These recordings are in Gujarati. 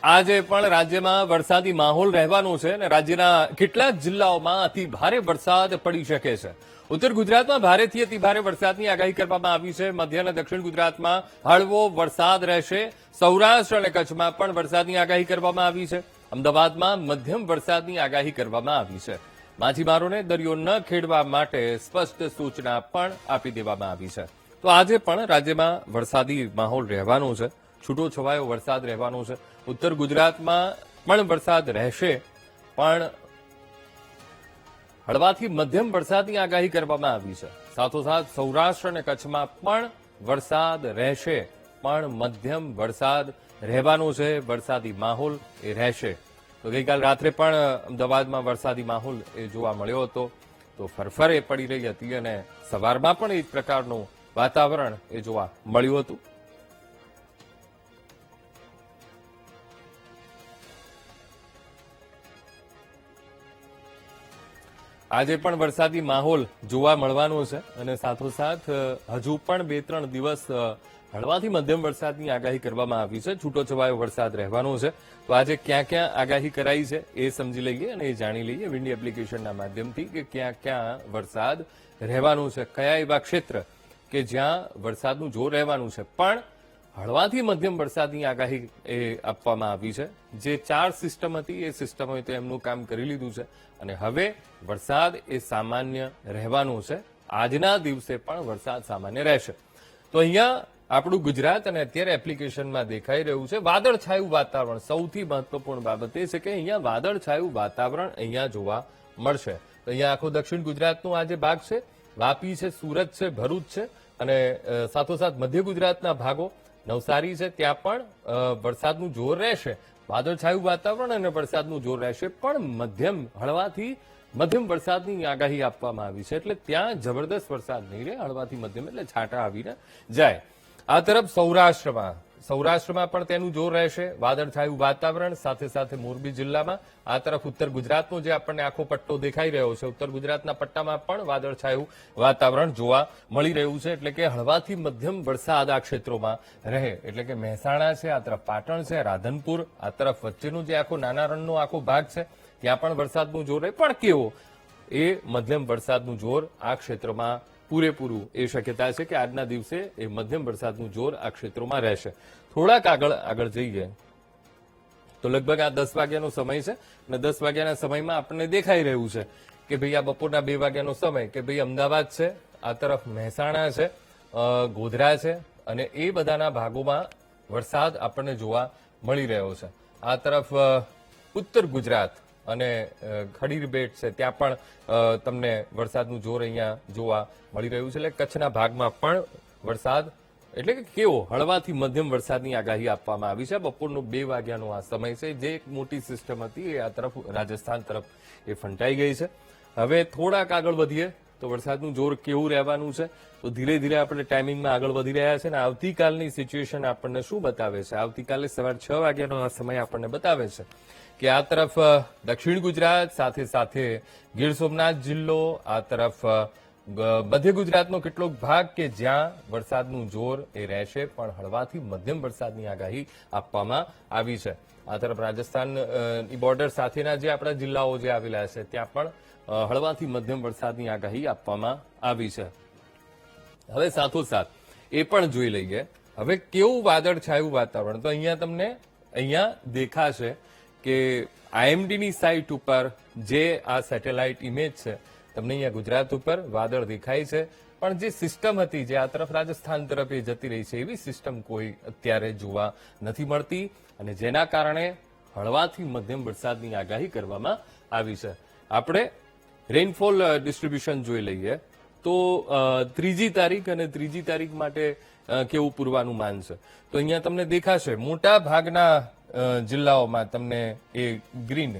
આજે પણ રાજ્યમાં વરસાદી માહોલ રહેવાનો છે અને રાજ્યના કેટલાક જિલ્લાઓમાં અતિ ભારે વરસાદ પડી શકે છે. ઉત્તર ગુજરાતમાં ભારેથી અતિ ભારે વરસાદની આગાહી કરવામાં આવી છે. મધ્ય અને દક્ષિણ ગુજરાતમાં હળવો વરસાદ રહેશે. સૌરાષ્ટ્ર અને કચ્છમાં પણ વરસાદની આગાહી કરવામાં આવી છે. અમદાવાદમાં મધ્યમ વરસાદની આગાહી કરવામાં આવી છે. માછીમારોને દરિયો ન ખેડવા માટે સ્પષ્ટ સૂચના પણ આપી દેવામાં આવી છે. તો આજે પણ રાજ્યમાં વરસાદી માહોલ રહેવાનો છે. છૂટો છવાયો વરસાદ રહેવાનો છે. ઉત્તર ગુજરાતમાં પણ વરસાદ રહેશે, પણ હળવાથી મધ્યમ વરસાદની આગાહી કરવામાં આવી છે. સાથોસાથ સૌરાષ્ટ્ર અને કચ્છમાં પણ વરસાદ રહેશે, પણ મધ્યમ વરસાદ રહેવાનો છે. વરસાદી માહોલ એ રહેશે. તો ગઈકાલ રાત્રે પણ અમદાવાદમાં વરસાદી માહોલ એ જોવા મળ્યો હતો. તો ફરફર એ પડી રહી હતી અને સવારમાં પણ એક પ્રકારનું વાતાવરણ એ જોવા મળ્યું હતું. આજે પણ વરસાદી માહોલ જોવા મળવાનો છે અને સાથોસાથ હજુ પણ 2-3 દિવસ હળવાથી મધ્યમ વરસાદની આગાહી કરવામાં આવી છે. છૂટો છવાયો વરસાદ રહેવાનો છે. તો આજે ક્યાં ક્યાં આગાહી કરાઈ છે એ સમજી લઈએ અને એ જાણી લઈએ વિન્ડી એપ્લિકેશનના માધ્યમથી કે ક્યાં ક્યાં વરસાદ રહેવાનો છે, કયા એવા ક્ષેત્ર કે જ્યાં વરસાદનું જોર રહેવાનું છે. પણ હળવાથી મધ્યમ વરસાદની આગાહી એ આપવામાં આવી છે. જે 4 સિસ્ટમ હતી એ સિસ્ટમોએ તો એમનું કામ કરી લીધું છે અને હવે વરસાદ એ સામાન્ય રહેવાનો છે. આજના દિવસે પણ વરસાદ સામાન્ય રહેશે. તો અહીંયા આપણું ગુજરાત અને અત્યારે એપ્લિકેશનમાં દેખાઈ રહ્યું છે વાદળછાયું વાતાવરણ. સૌથી મહત્વપૂર્ણ બાબત એ છે કે અહીંયા વાદળછાયું વાતાવરણ અહીંયા જોવા મળશે. તો અહીંયા આખો દક્ષિણ ગુજરાતનો આ જે ભાગ છે, વાપી છે, સુરત છે, ભરૂચ છે અને સાથોસાથ મધ્ય ગુજરાતના ભાગો નવસારી છે, ત્યાં પણ વરસાદનું જોર રહેશે. વાદળછાયું વાતાવરણ અને વરસાદનું જોર રહેશે, પણ મધ્યમ હળવાથી મધ્યમ વરસાદની આગાહી આપવામાં આવી છે. એટલે ત્યાં જબરદસ્ત વરસાદ નહીં રહે, હળવાથી મધ્યમ એટલે છાંટા આવીને જાય. આ તરફ સૌરાષ્ટ્રમાં પણ તેનું જોર રહેશે. વાદળછાયું વાતાવરણ સાથે સાથે મોરબી જિલ્લામાં. આ તરફ ઉત્તર ગુજરાતનો જે આપણને આખો પટ્ટો દેખાઈ રહ્યો છે, ઉત્તર ગુજરાતના પટ્ટામાં પણ વાદળછાયું વાતાવરણ જોવા મળી રહ્યું છે. એટલે કે હળવાથી મધ્યમ વરસાદ આ ક્ષેત્રોમાં રહે. એટલે કે મહેસાણા છે, આ તરફ પાટણ છે, રાધનપુર, આ તરફ વચ્ચેનું જે આખો નાના રણનો આખો ભાગ છે, ત્યાં પણ વરસાદનું જોર રહે. પણ કેવો એ મધ્યમ વરસાદનું જોર આ ક્ષેત્રમાં પૂરેપૂરું એ શક્યતા છે કે આજના દિવસે એ મધ્યમ વરસાદનું જોર આ ક્ષેત્રોમાં રહેશે. થોડાક આગળ જઈએ તો લગભગ આ 10 વાગ્યાનો સમય છે અને 10 વાગ્યાના સમયમાં આપણને દેખાઈ રહ્યું છે કે ભાઈ આ બપોરના 2 વાગ્યાનો સમય કે ભાઈ અમદાવાદ છે, આ તરફ મહેસાણા છે, ગોધરા છે અને એ બધાના ભાગોમાં વરસાદ આપણને જોવા મળી રહ્યો છે. આ તરફ ઉત્તર ગુજરાત અને ખડીર બેટ છે, ત્યાં પણ તમને વરસાદનું જોર અહીંયા જોવા મળી રહ્યું છે. એટલે કચ્છના ભાગમાં પણ વરસાદ એટલે કે કેવો હળવાથી મધ્યમ વરસાદની આગાહી આપવામાં આવી છે. બપોરનો 2 વાગ્યાનો આ સમય છે. જે એક મોટી સિસ્ટમ હતી એ આ તરફ રાજસ્થાન તરફ એ ફંટાઈ ગઈ છે. હવે થોડાક આગળ વધીએ તો વરસાદનું જોર કેવું રહેવાનું છે. તો ધીરે ધીરે આપણે ટાઈમિંગમાં આગળ વધી રહ્યા છે અને આવતીકાલની સિચ્યુએશન આપણને શું બતાવે છે. આવતીકાલે સવારે 6 વાગ્યાનો આ સમય આપણને બતાવે છે કે આ તરફ દક્ષિણ ગુજરાત સાથે સાથે ગીર સોમનાથ જિલ્લો, આ તરફ મધ્ય ગુજરાતનો કેટલોક ભાગ કે જ્યાં વરસાદનું જોર એ રહેશે, પણ હળવાથી મધ્યમ વરસાદની આગાહી આપવામાં આવી છે. આ તરફ રાજસ્થાનની બોર્ડર સાથેના જે આપણા જિલ્લાઓ જે આવેલા છે ત્યાં પણ હળવાથી મધ્યમ વરસાદની આગાહી આપવામાં આવી છે. હવે સાથોસાથ એ પણ જોઈ લઈએ હવે કેવું વાદળછાયું વાતાવરણ. તો અહીંયા તમને દેખાશે કે આઈએમડીની સાઇટ ઉપર જે આ સેટેલાઇટ ઇમેજ છે, તમને અહીંયા ગુજરાત ઉપર વાદળ દેખાય છે, પણ જે સિસ્ટમ હતી જે આ તરફ રાજસ્થાન તરફ એ જતી રહી છે, એવી સિસ્ટમ કોઈ અત્યારે જોવા નથી મળતી અને જેના કારણે હળવાથી મધ્યમ વરસાદની આગાહી કરવામાં આવી છે. આપણે રેઇનફોલ ડિસ્ટ્રીબ્યુશન જોઈ લઈએ તો 3જી તારીખ અને 3જી તારીખ માટે કેવું પૂર્વાનુમાન છે. તો અહીંયા તમને દેખાશે મોટા ભાગના જિલ્લાઓમાં તમને એ ગ્રીન,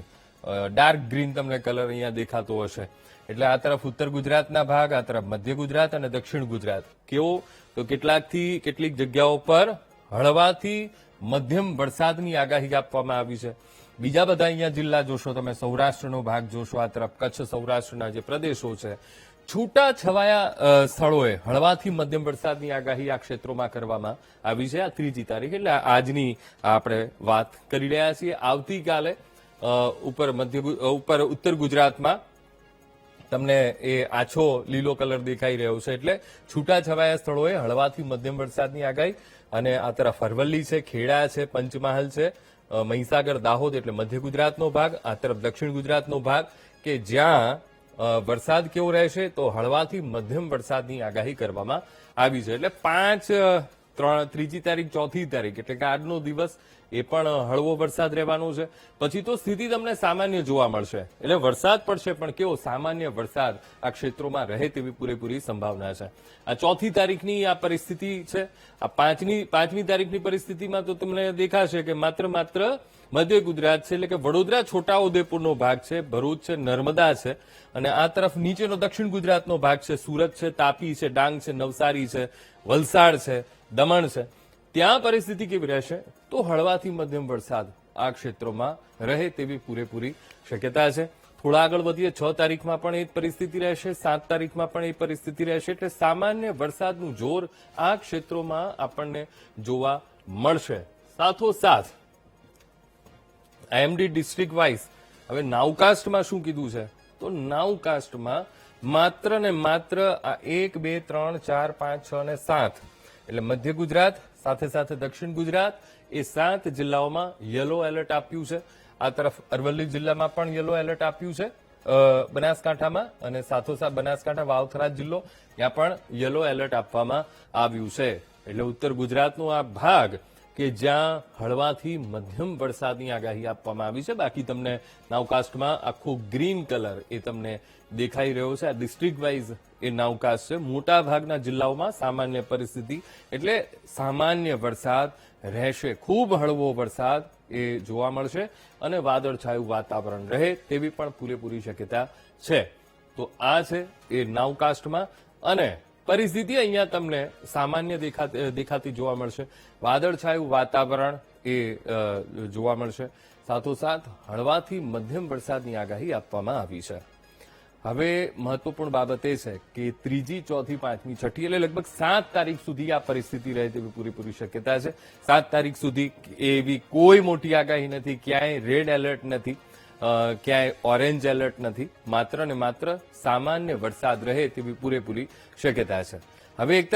ડાર્ક ગ્રીન તમને કલર અહીંયા દેખાતો હશે. એટલે આ તરફ ઉત્તર ગુજરાતના ભાગ, આ તરફ મધ્ય ગુજરાત અને દક્ષિણ ગુજરાત કેવો તો કેટલીક જગ્યાઓ પર હળવાથી મધ્યમ વરસાદની આગાહી આપવામાં આવી છે. બીજા બધા અહીંયા જિલ્લા જોશો તમે, સૌરાષ્ટ્રનો ભાગ જોશો, આ તરફ કચ્છ સૌરાષ્ટ્રના જે પ્રદેશો છે છૂટા છવાયા સ્થળોએ હળવાથી મધ્યમ વરસાદની આગાહી આ ક્ષેત્રોમાં કરવામાં આવી છે. આ 3જી તારીખ એટલે આજની આપણે વાત કરી રહ્યા છીએ. આવતીકાલે ઉપર ઉત્તર ગુજરાતમાં તમને એ આછો લીલો કલર દેખાઈ રહ્યો છે, એટલે છૂટાછવાયા સ્થળોએ હળવાથી મધ્યમ વરસાદની આગાહી. અને આ તરફ અરવલ્લી છે, ખેડા છે, પંચમહાલ છે, મહીસાગર, દાહોદ એટલે મધ્ય ગુજરાતનો ભાગ, આ તરફ દક્ષિણ ગુજરાતનો ભાગ કે જ્યાં વરસાદ કેવો રહેશે તો હળવાથી મધ્યમ વરસાદની આગાહી કરવામાં આવી છે. એટલે 5, 3જી તારીખ, 4થી તારીખ એટલે કે આજનો દિવસ એ પણ હળવો વરસાદ રહેવાનો છે. પછી તો સ્થિતિ તમને સામાન્ય જોવા મળશે, એટલે વરસાદ પડશે પણ કેવો સામાન્ય વરસાદ આ ક્ષેત્રોમાં રહે તેવી પૂરેપૂરી સંભાવના છે. આ 4થી તારીખની આ પરિસ્થિતિ છે. આ 5મી તારીખની પરિસ્થિતિમાં તો તમને દેખાશે કે માત્ર મધ્ય ગુજરાત છે, એટલે કે વડોદરા, છોટાઉદેપુરનો ભાગ છે, ભરૂચ છે, નર્મદા છે, અને આ તરફ નીચેનો દક્ષિણ ગુજરાતનો ભાગ છે, સુરત છે, તાપી છે, ડાંગ છે, નવસારી છે, વલસાડ છે, દમણ છે. ત્યાં પરિસ્થિતિ કેવી રહેશે તો હળવાથી મધ્યમ વરસાદ આ ક્ષેત્રોમાં રહે તેવી પૂરેપૂરી શક્યતા છે. થોડા આગળ વધીએ, 6 તારીખમાં પણ એ જ પરિસ્થિતિ રહેશે, 7 તારીખમાં પણ એ પરિસ્થિતિ રહેશે. એટલે સામાન્ય વરસાદનું જોર આ ક્ષેત્રોમાં આપણને જોવા મળશે. સાથોસાથ આઈએમડી ડિસ્ટ્રિક્ટ વાઇઝ હવે નાઉકાસ્ટમાં શું કીધું છે તો નાઉકાસ્ટમાં માત્ર ને માત્ર આ 1, 2, 3, 4, 5, 6 અને 7 એટલે મધ્ય ગુજરાત સાથે સાથે દક્ષિણ ગુજરાત એ 7 જિલ્લાઓમાં યલો એલર્ટ આપ્યું છે. આ તરફ અરવલ્લી જિલ્લામાં પણ યલો એલર્ટ આપ્યું છે બનાસકાંઠામાં, અને સાથોસાથ બનાસકાંઠા, વાવથરા જિલ્લો ત્યાં પણ યલો એલર્ટ આપવામાં આવ્યું છે. એટલે ઉત્તર ગુજરાતનો આ ભાગ કે જ્યાં હળવાથી મધ્યમ વરસાદની આગાહી આપવામાં આવી છે. બાકી તમને નાઉકાસ્ટમાં આખો ગ્રીન કલર એ તમને દેખાઈ રહ્યો છે. આ ડિસ્ટ્રિક્ટ વાઇઝ એ નાઉકાસ્ટ છે. મોટા ભાગના જિલ્લાઓમાં સામાન્ય પરિસ્થિતિ એટલે સામાન્ય વરસાદ રહેશે. ખૂબ હળવો વરસાદ એ જોવા મળશે અને વાદળછાયું વાતાવરણ રહે તેવી પણ પૂરેપૂરી શક્યતા છે. તો આ છે એ નાઉકાસ્ટમાં, અને પરિસ્થિતિ અહીંયા તમને સામાન્ય દેખાતી જોવા મળશે. વાદળછાયું વાતાવરણ એ જોવા મળશે. સાથોસાથ હળવાથી મધ્યમ વરસાદની આગાહી આપવામાં આવી છે. હવે મહત્વપૂર્ણ બાબત એ છે કે 3જી, 4થી, 5મી, 6ઠી એટલે લગભગ 7 તારીખ સુધી આ પરિસ્થિતિ રહે તેવી પૂરેપૂરી શક્યતા છે. 7 તારીખ સુધી એવી કોઈ મોટી આગાહી નથી, ક્યાંય રેડ એલર્ટ નથી, ક્યાંય ઓરેન્જ એલર્ટ નથી. માત્ર ને માત્ર સામાન્ય વરસાદ રહે તેવી પૂરેપૂરી શક્યતા છે. હવે એક તરફ